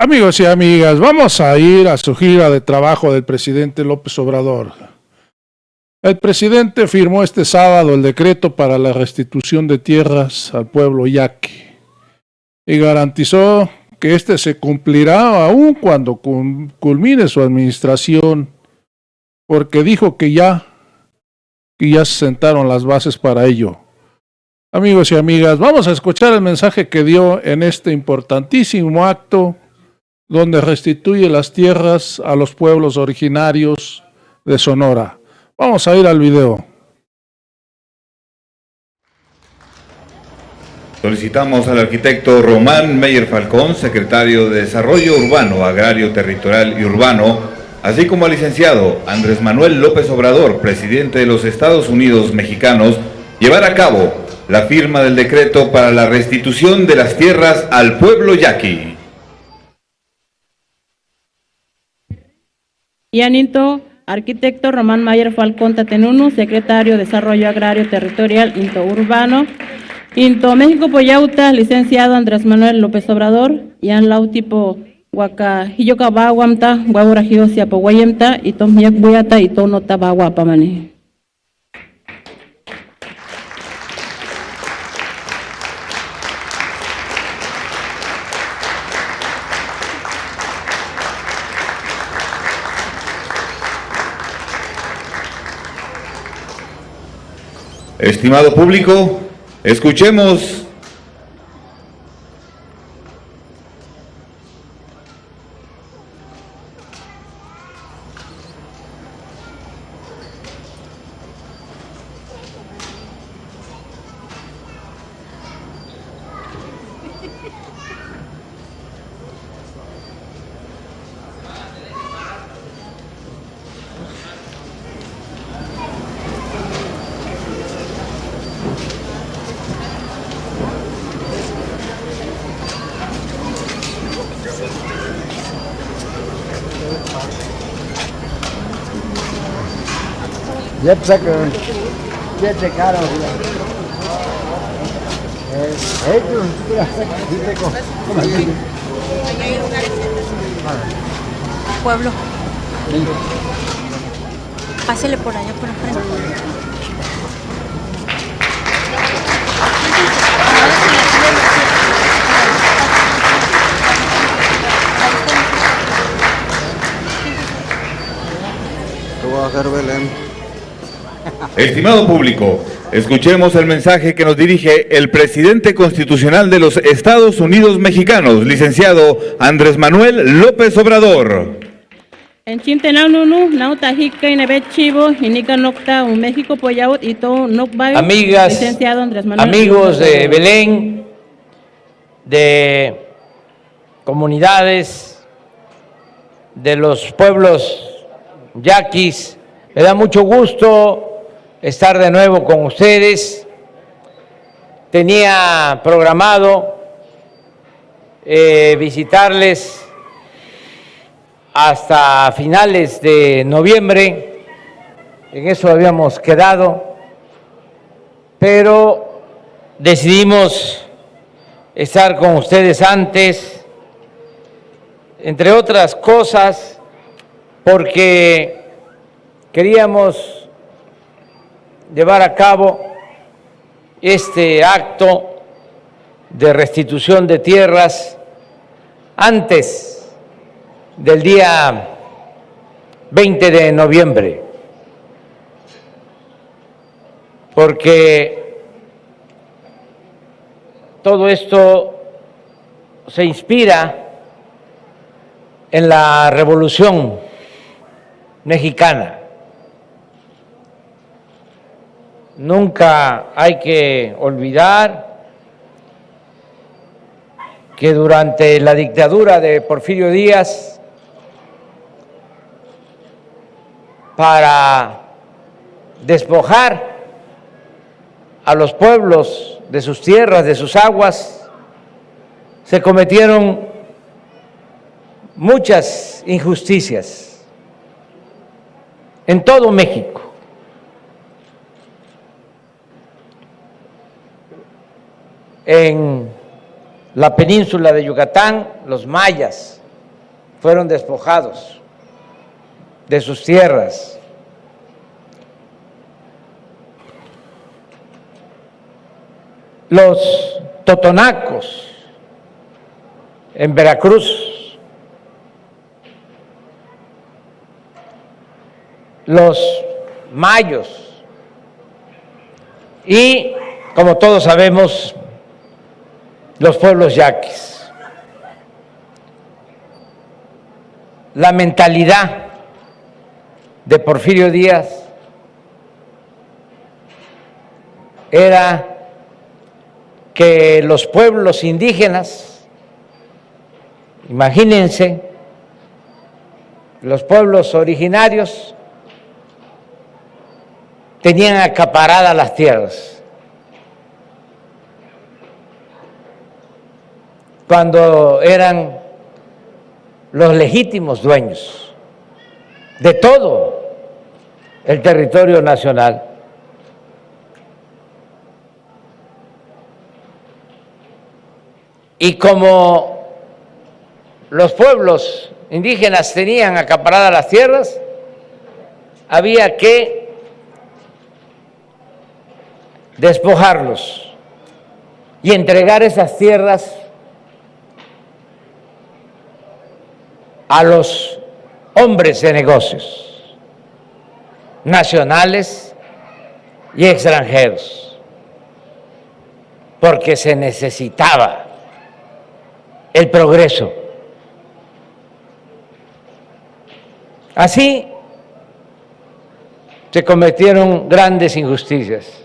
Amigos y amigas, vamos a ir a su gira de trabajo del presidente López Obrador. El presidente firmó este sábado el decreto para la restitución de tierras al pueblo yaqui y garantizó que este se cumplirá aún cuando culmine su administración, porque dijo que ya se sentaron las bases para ello. Amigos y amigas, vamos a escuchar el mensaje que dio en este importantísimo acto donde restituye las tierras a los pueblos originarios de Sonora. Vamos a ir al video. Solicitamos al arquitecto Román Meyer Falcón, secretario de Desarrollo Urbano, Agrario, Territorial y Urbano, así como al licenciado Andrés Manuel López Obrador, presidente de los Estados Unidos mexicanos, llevar a cabo la firma del decreto para la restitución de las tierras al pueblo yaqui. Yaninto, arquitecto Román Mayer Falcón Tatenunu, secretario de Desarrollo Agrario, Territorial, Into Urbano, Into México Poyauta, licenciado Andrés Manuel López Obrador, Yan Lautipo Waka Hiyokabaguamta, Guaurajio Siapoguayemta, y Tom Yakbuyata y Tono Tabaguapamani. Estimado público, escuchemos Ya sacaron, ya checaron. Pueblo. Pásele por allá por enfrente. Te voy a dejar Belén. Estimado público, escuchemos el mensaje que nos dirige el presidente constitucional de los Estados Unidos mexicanos, licenciado Andrés Manuel López Obrador. En Chintenanunu, Nauta Hica y Nebechivo, Inica Nocta, un México Poyaut y todo Nocbay. Amigas, licenciado Andrés Manuel amigos de Belén, de comunidades, de los pueblos yaquis, me da mucho gusto estar de nuevo con ustedes. Tenía programado visitarles hasta finales de noviembre, en eso habíamos quedado, pero decidimos estar con ustedes antes, entre otras cosas, porque queríamos llevar a cabo este acto de restitución de tierras antes del día 20 de noviembre, porque todo esto se inspira en la Revolución Mexicana. Nunca hay que olvidar que durante la dictadura de Porfirio Díaz, para despojar a los pueblos de sus tierras, de sus aguas, se cometieron muchas injusticias en todo México. En la península de Yucatán, los mayas fueron despojados de sus tierras. Los totonacos en Veracruz, los mayos y, como todos sabemos, los pueblos yaquis. La mentalidad de Porfirio Díaz era que los pueblos indígenas, imagínense, los pueblos originarios tenían acaparadas las tierras, cuando eran los legítimos dueños de todo el territorio nacional. Y como los pueblos indígenas tenían acaparadas las tierras, había que despojarlos y entregar esas tierras a los hombres de negocios, nacionales y extranjeros, porque se necesitaba el progreso. Así se cometieron grandes injusticias.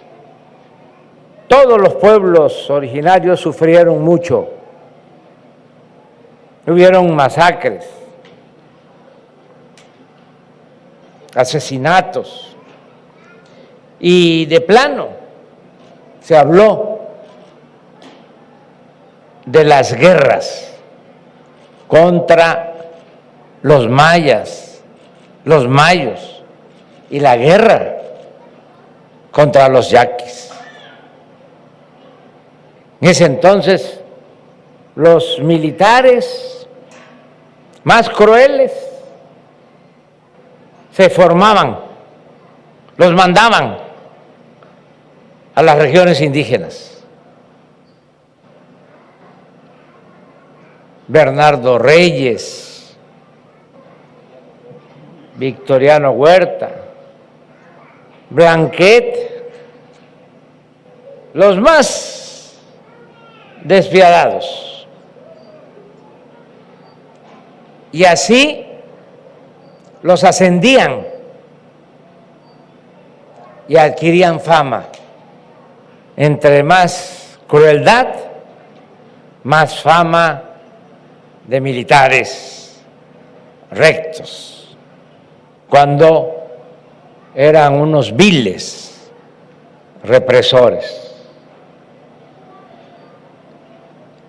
Todos los pueblos originarios sufrieron mucho. Hubieron masacres, asesinatos, y de plano se habló de las guerras contra los mayas, los mayos, y la guerra contra los yaquis. En ese entonces, los militares más crueles se formaban, los mandaban a las regiones indígenas. Bernardo Reyes, Victoriano Huerta, Blanquet, los más despiadados. Y así los ascendían y adquirían fama. Entre más crueldad, más fama de militares rectos, cuando eran unos viles represores.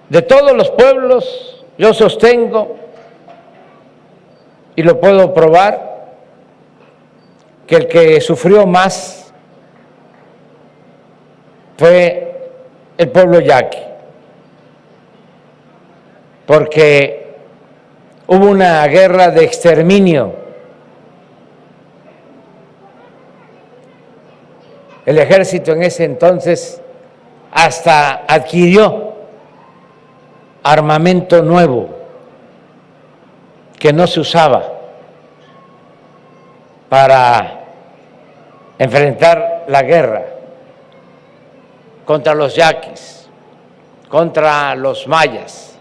De todos los pueblos, yo sostengo, y lo puedo probar, que el que sufrió más fue el pueblo yaqui, porque hubo una guerra de exterminio. El ejército en ese entonces hasta adquirió armamento nuevo que no se usaba para enfrentar la guerra contra los yaquis, contra los mayas.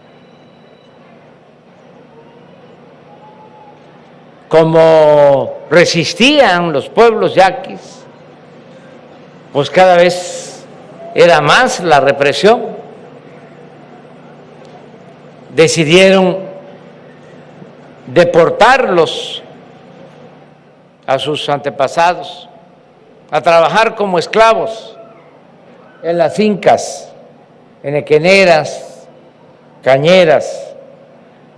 Como resistían los pueblos yaquis, pues cada vez era más la represión. Decidieron deportarlos a sus antepasados a trabajar como esclavos en las fincas henequeneras, cañeras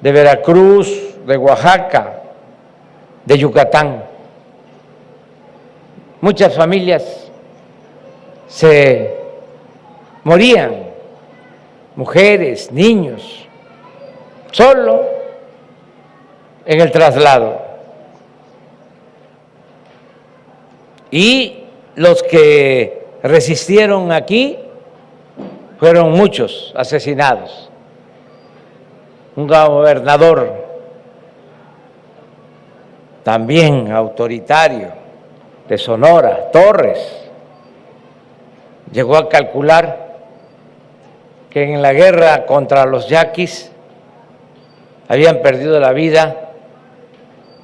de Veracruz, de Oaxaca, de Yucatán. Muchas familias se morían, mujeres, niños, solo en el traslado. Y los que resistieron aquí fueron muchos asesinados. Un gobernador también autoritario de Sonora, Torres, llegó a calcular que en la guerra contra los yaquis habían perdido la vida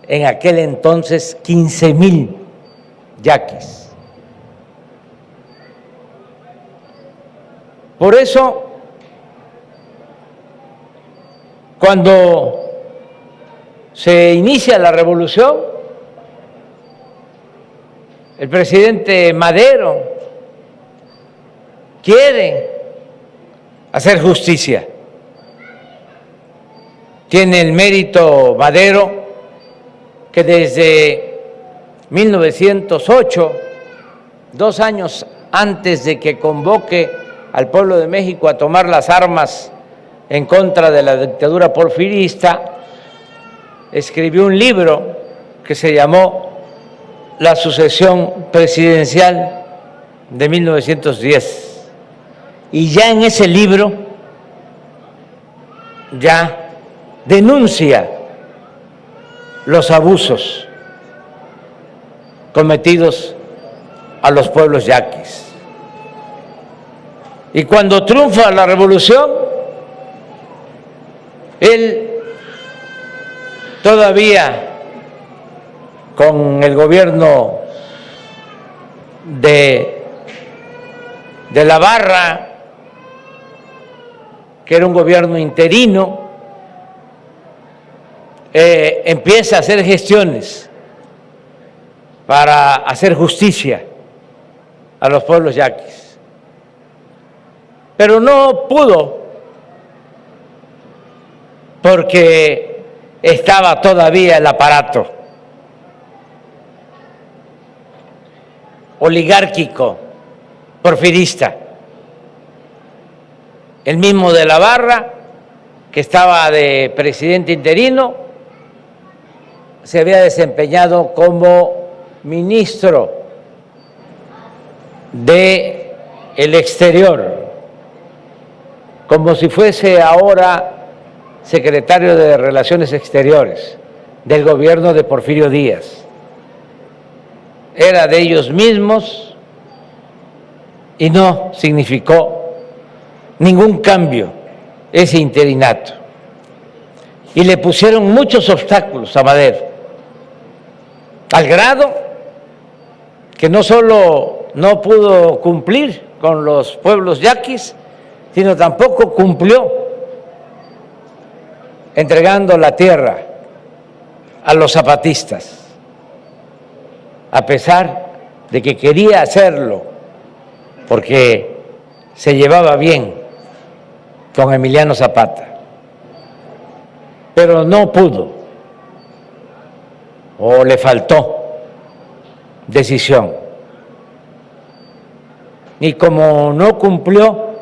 en aquel entonces 15,000 yaquis. Por eso, cuando se inicia la revolución, el presidente Madero quiere hacer justicia. Tiene el mérito Madero que desde 1908, 2 años antes de que convoque al pueblo de México a tomar las armas en contra de la dictadura porfirista, escribió un libro que se llamó La sucesión presidencial de 1910. Y ya en ese libro ya denuncia los abusos cometidos a los pueblos yaquis. Y cuando triunfa la revolución, él todavía con el gobierno de la Barra, que era un gobierno interino, empieza a hacer gestiones para hacer justicia a los pueblos yaquis. Pero no pudo, porque estaba todavía el aparato oligárquico, porfirista, el mismo de la Barra, que estaba de presidente interino, se había desempeñado como ministro del Exterior, como si fuese ahora secretario de Relaciones Exteriores del gobierno de Porfirio Díaz. Era de ellos mismos y no significó ningún cambio ese interinato. Y le pusieron muchos obstáculos a Madero, al grado que no solo no pudo cumplir con los pueblos yaquis, sino tampoco cumplió entregando la tierra a los zapatistas, a pesar de que quería hacerlo porque se llevaba bien con Emiliano Zapata, pero no pudo o le faltó decisión. Y como no cumplió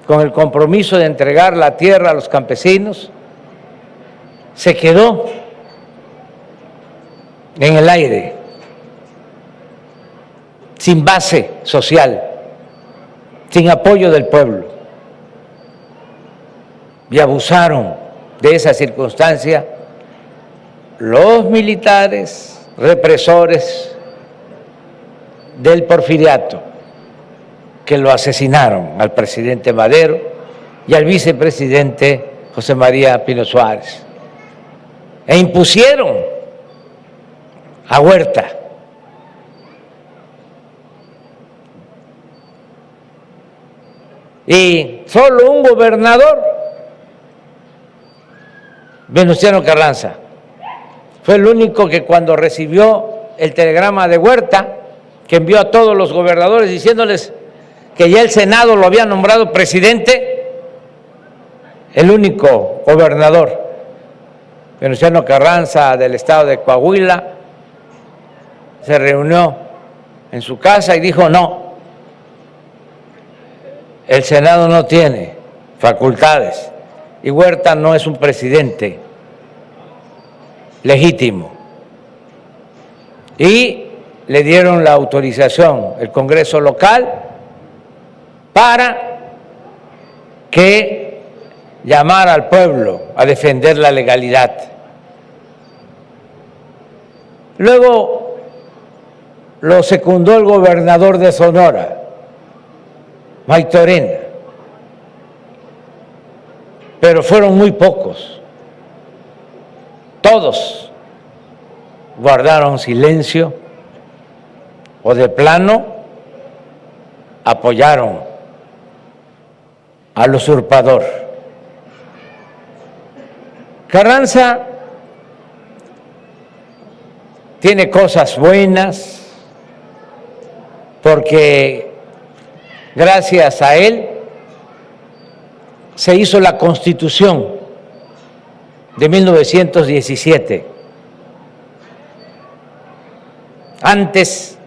con el compromiso de entregar la tierra a los campesinos, se quedó en el aire, sin base social, sin apoyo del pueblo. Y abusaron de esa circunstancia los militares represores del porfiriato, que lo asesinaron al presidente Madero y al vicepresidente José María Pino Suárez, e impusieron a Huerta. Y solo un gobernador, Venustiano Carranza, fue el único que cuando recibió el telegrama de Huerta, que envió a todos los gobernadores diciéndoles que ya el Senado lo había nombrado presidente, el único gobernador, Venustiano Carranza, del estado de Coahuila, se reunió en su casa y dijo: no, el Senado no tiene facultades y Huerta no es un presidente legítimo. Y le dieron la autorización el Congreso local para que llamara al pueblo a defender la legalidad. Luego lo secundó el gobernador de Sonora, Maytorena, pero fueron muy pocos. Todos guardaron silencio o de plano apoyaron al usurpador. Carranza tiene cosas buenas porque gracias a él se hizo la Constitución de 1917. Antes,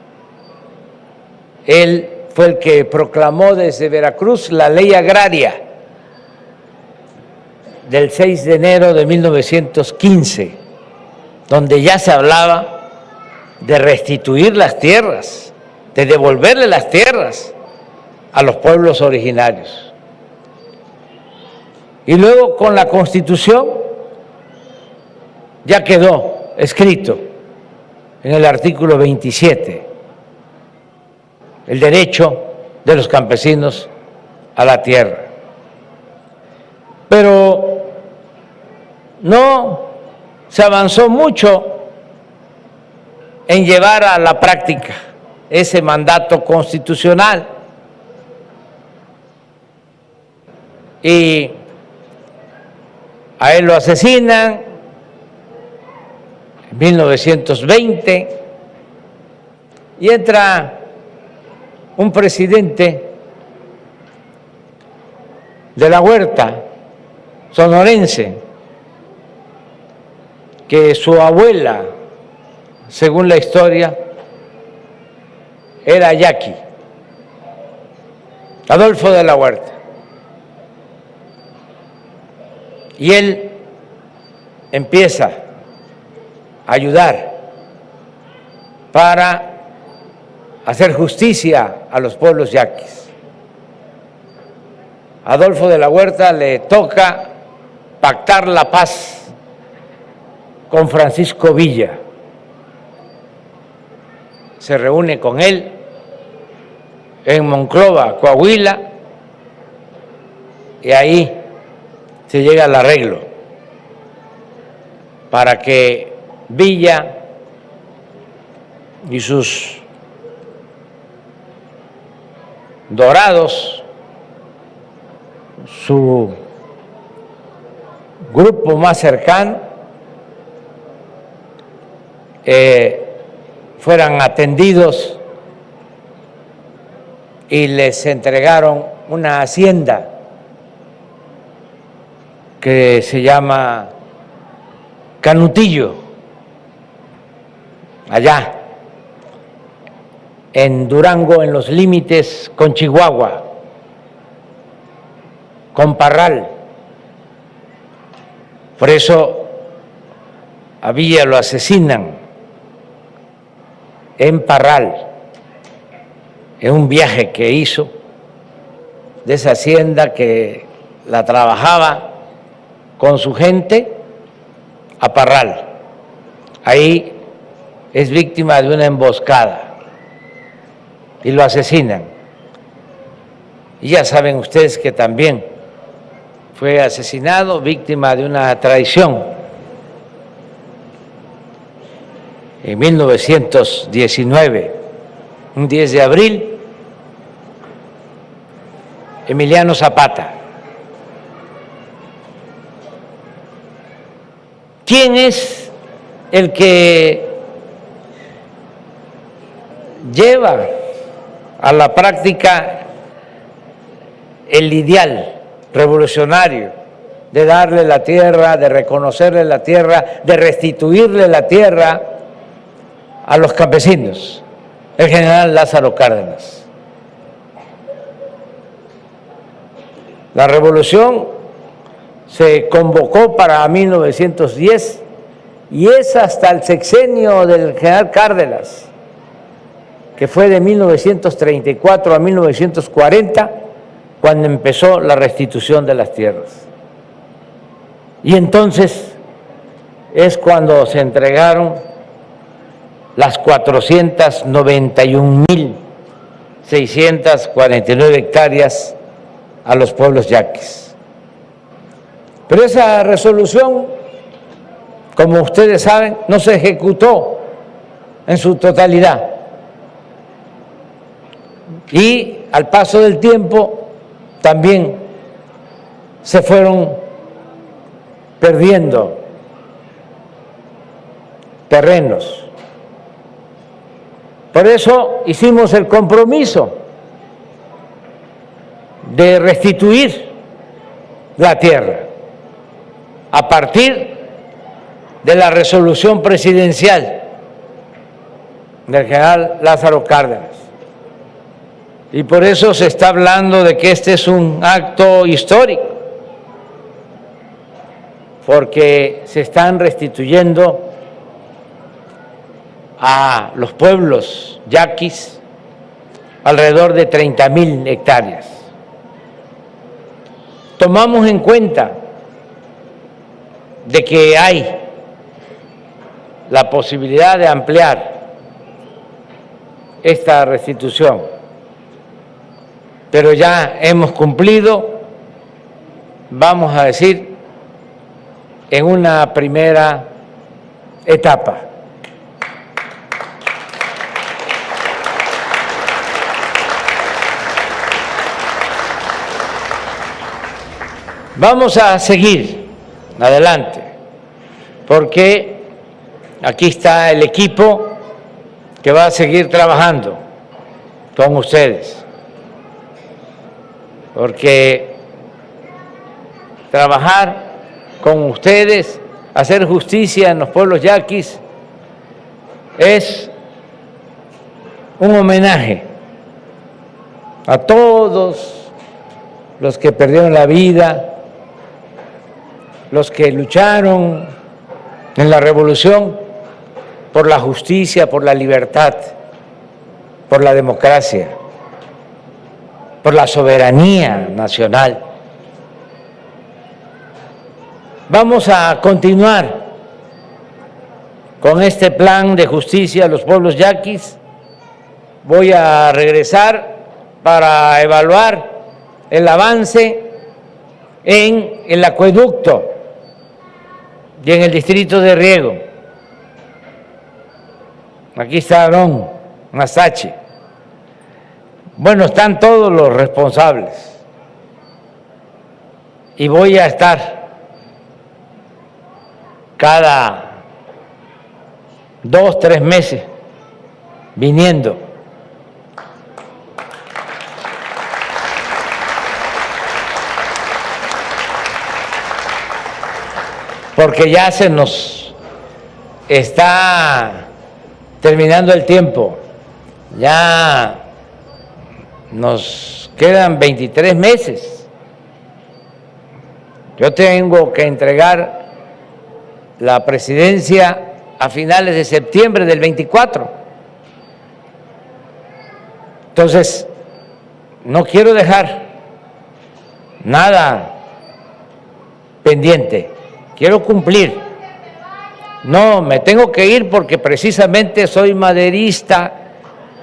él fue el que proclamó desde Veracruz la ley agraria del 6 de enero de 1915, donde ya se hablaba de restituir las tierras, de devolverle las tierras a los pueblos originarios. Y luego con la Constitución ya quedó escrito en el artículo 27 el derecho de los campesinos a la tierra. Pero no se avanzó mucho en llevar a la práctica ese mandato constitucional. Y a él lo asesinan en 1920 y entra un presidente de la Huerta, sonorense, que su abuela, según la historia, era yaqui, Adolfo de la Huerta. Y él empieza a ayudar para hacer justicia a los pueblos yaquis. A Adolfo de la Huerta le toca pactar la paz con Francisco Villa. Se reúne con él en Monclova, Coahuila, y ahí se llega al arreglo para que Villa y sus dorados, su grupo más cercano, fueran atendidos y les entregaron una hacienda que se llama Canutillo, allá en Durango, en los límites con Chihuahua, con Parral. Por eso a Villa lo asesinan en Parral, en un viaje que hizo de esa hacienda que la trabajaba con su gente a Parral. Ahí es víctima de una emboscada y lo asesinan. Y ya saben ustedes que también fue asesinado, víctima de una traición. En 1919, un 10 de abril, Emiliano Zapata. ¿Quién es el que lleva a la práctica el ideal revolucionario de darle la tierra, de reconocerle la tierra, de restituirle la tierra a los campesinos? El general Lázaro Cárdenas. La revolución se convocó para 1910 y es hasta el sexenio del general Cárdenas, que fue de 1934 a 1940, cuando empezó la restitución de las tierras. Y entonces es cuando se entregaron las 491.649 hectáreas a los pueblos yaquis. Pero esa resolución, como ustedes saben, no se ejecutó en su totalidad. Y al paso del tiempo también se fueron perdiendo terrenos. Por eso hicimos el compromiso de restituir la tierra a partir de la resolución presidencial del general Lázaro Cárdenas. Y por eso se está hablando de que este es un acto histórico, porque se están restituyendo a los pueblos yaquis alrededor de 30.000 hectáreas. Tomamos en cuenta de que hay la posibilidad de ampliar esta restitución, pero ya hemos cumplido, vamos a decir, en una primera etapa. Vamos a seguir adelante, porque aquí está el equipo que va a seguir trabajando con ustedes, porque trabajar con ustedes, hacer justicia en los pueblos yaquis, es un homenaje a todos los que perdieron la vida, los que lucharon en la revolución por la justicia, por la libertad, por la democracia, por la soberanía nacional. Vamos a continuar con este plan de justicia a los pueblos yaquis. Voy a regresar para evaluar el avance en el acueducto y en el distrito de riego. Aquí está Aarón Masache. Bueno, están todos los responsables y voy a estar cada 2, 3 meses viniendo. Porque ya se nos está terminando el tiempo, ya nos quedan 23 meses. Yo tengo que entregar la presidencia a finales de septiembre del 24. Entonces, no quiero dejar nada pendiente. Quiero cumplir. No, me tengo que ir porque precisamente soy maderista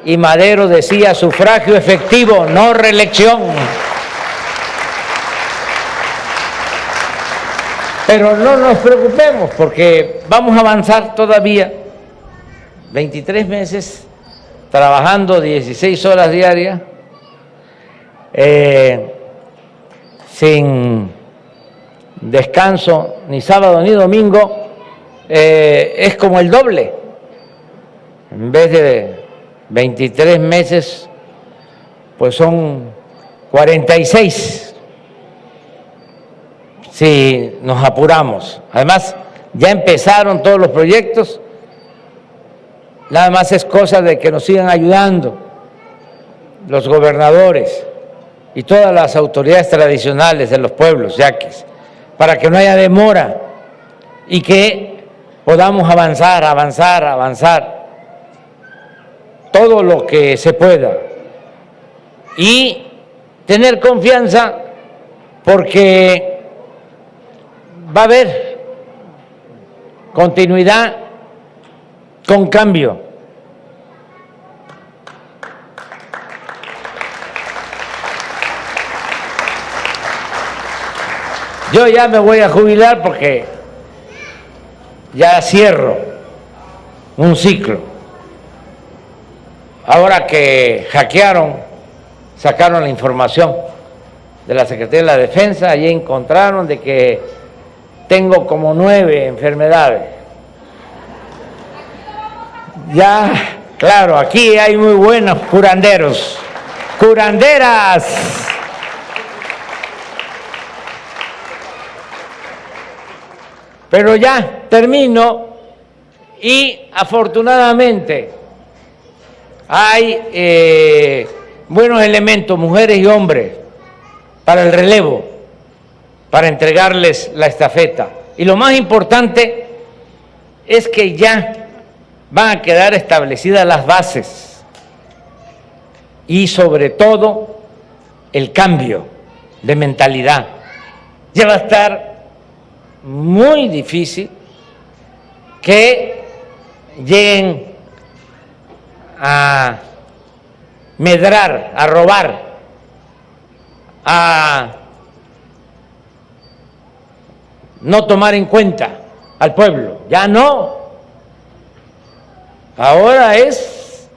y Madero decía sufragio efectivo, no reelección. Pero no nos preocupemos porque vamos a avanzar todavía. 23 meses trabajando 16 horas diarias, sin descanso ni sábado ni domingo, es como el doble. En vez de 23 meses, pues son 46 si nos apuramos. Además, ya empezaron todos los proyectos, nada más es cosa de que nos sigan ayudando los gobernadores y todas las autoridades tradicionales de los pueblos yaquis, para que no haya demora y que podamos avanzar, todo lo que se pueda y tener confianza porque va a haber continuidad con cambio. Yo ya me voy a jubilar porque ya cierro un ciclo. Ahora que hackearon, sacaron la información de la Secretaría de la Defensa, allí encontraron de que tengo como 9 enfermedades. Ya, claro, aquí hay muy buenos curanderos, curanderas. Pero ya termino y afortunadamente hay buenos elementos, mujeres y hombres, para el relevo, para entregarles la estafeta. Y lo más importante es que ya van a quedar establecidas las bases y sobre todo el cambio de mentalidad. Ya va a estar muy difícil que lleguen a medrar, a robar, a no tomar en cuenta al pueblo. Ya no. Ahora es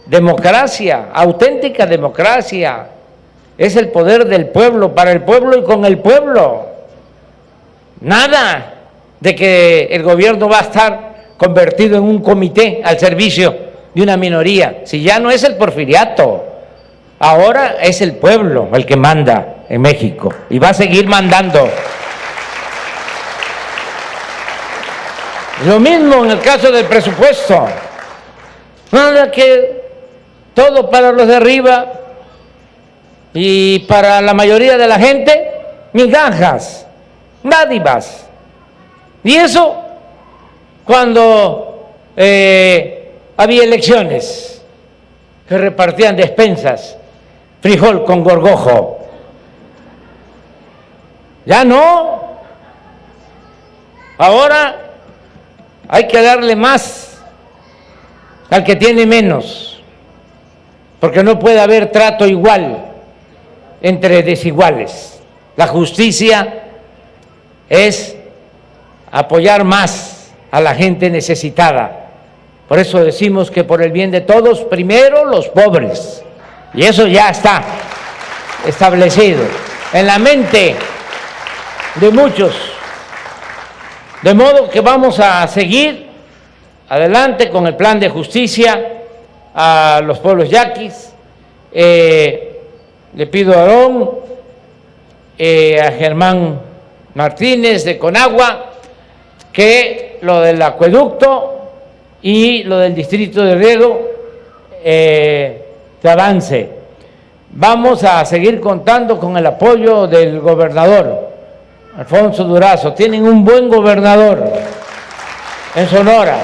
democracia, auténtica democracia. Es el poder del pueblo, para el pueblo y con el pueblo. Nada de que el gobierno va a estar convertido en un comité al servicio de una minoría. Si ya no es el porfiriato, ahora es el pueblo el que manda en México y va a seguir mandando. Lo mismo en el caso del presupuesto. Nada que todo para los de arriba y para la mayoría de la gente, migajas, dádivas. Y eso cuando había elecciones que repartían despensas, frijol con gorgojo. Ya no. Ahora hay que darle más al que tiene menos, porque no puede haber trato igual entre desiguales. La justicia es apoyar más a la gente necesitada. Por eso decimos que por el bien de todos, primero los pobres. Y eso ya está establecido en la mente de muchos. De modo que vamos a seguir adelante con el plan de justicia a los pueblos yaquis. Le pido a Aarón, a Germán Martínez de Conagua, que lo del acueducto y lo del distrito de riego se avance. Vamos a seguir contando con el apoyo del gobernador Alfonso Durazo. Tienen un buen gobernador en Sonora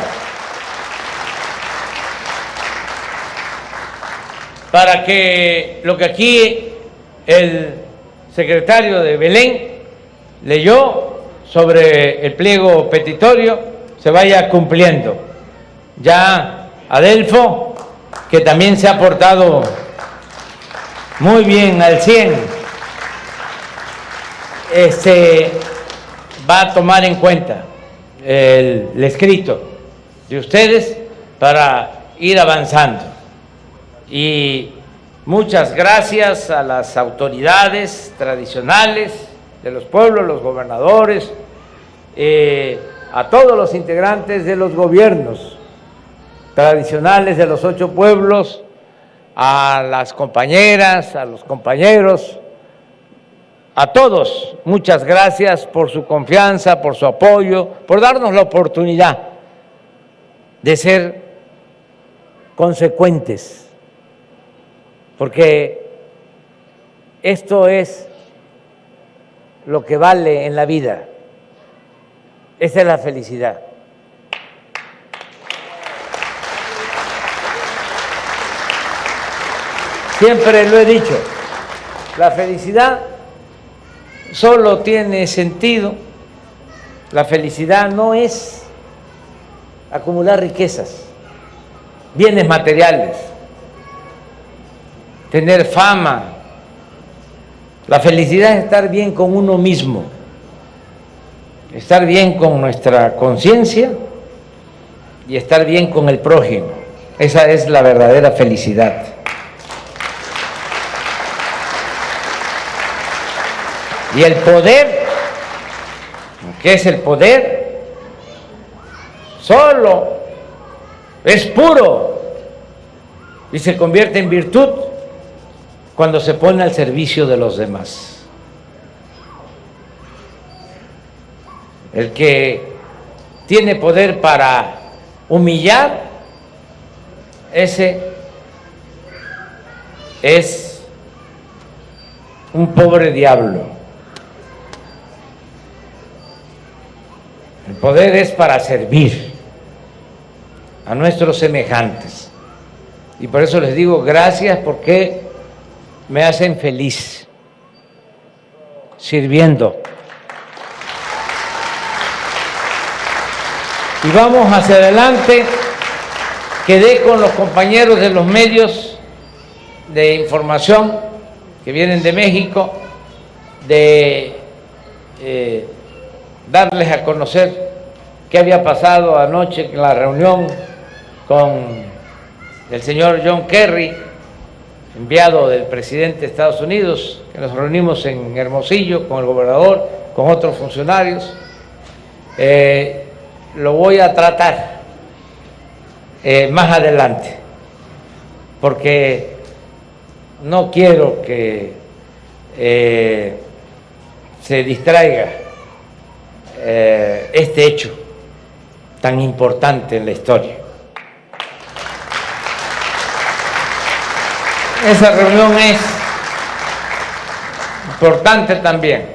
para que lo que aquí el secretario de Belén leyó sobre el pliego petitorio se vaya cumpliendo. Ya Adelfo, que también se ha portado muy bien al 100, va a tomar en cuenta el escrito de ustedes para ir avanzando. Y muchas gracias a las autoridades tradicionales de los pueblos, los gobernadores, a todos los integrantes de los gobiernos tradicionales de los 8 pueblos, a las compañeras, a los compañeros, a todos, muchas gracias por su confianza, por su apoyo, por darnos la oportunidad de ser consecuentes, porque esto es lo que vale en la vida, esa es la felicidad, Siempre lo he dicho, la felicidad solo tiene sentido, la felicidad no es acumular riquezas, bienes materiales, tener fama. La felicidad es estar bien con uno mismo, estar bien con nuestra conciencia y estar bien con el prójimo. Esa es la verdadera felicidad. Y el poder, ¿qué es el poder? Solo es puro y se convierte en virtud cuando se pone al servicio de los demás. El que tiene poder para humillar, ese es un pobre diablo. El poder es para servir a nuestros semejantes. Y por eso les digo gracias, porque me hacen feliz sirviendo. Y vamos hacia adelante. Quedé con los compañeros de los medios de información que vienen de México de darles a conocer qué había pasado anoche en la reunión con el señor John Kerry, enviado del presidente de Estados Unidos, que nos reunimos en Hermosillo con el gobernador, con otros funcionarios. Lo voy a tratar más adelante, porque no quiero que se distraiga este hecho tan importante en la historia. Esa reunión es importante también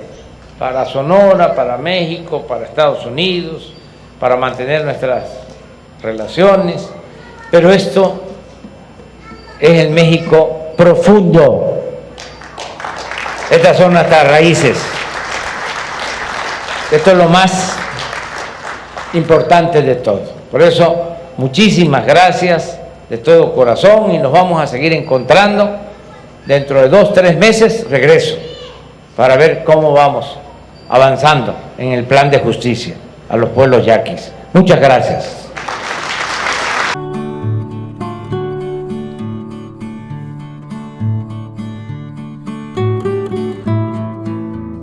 para Sonora, para México, para Estados Unidos, para mantener nuestras relaciones, pero esto es el México profundo. Estas son nuestras raíces. Esto es lo más importante de todo. Por eso, muchísimas gracias de todo corazón, y nos vamos a seguir encontrando. Dentro de 2 o 3 meses regreso para ver cómo vamos avanzando en el plan de justicia a los pueblos yaquis. Muchas gracias.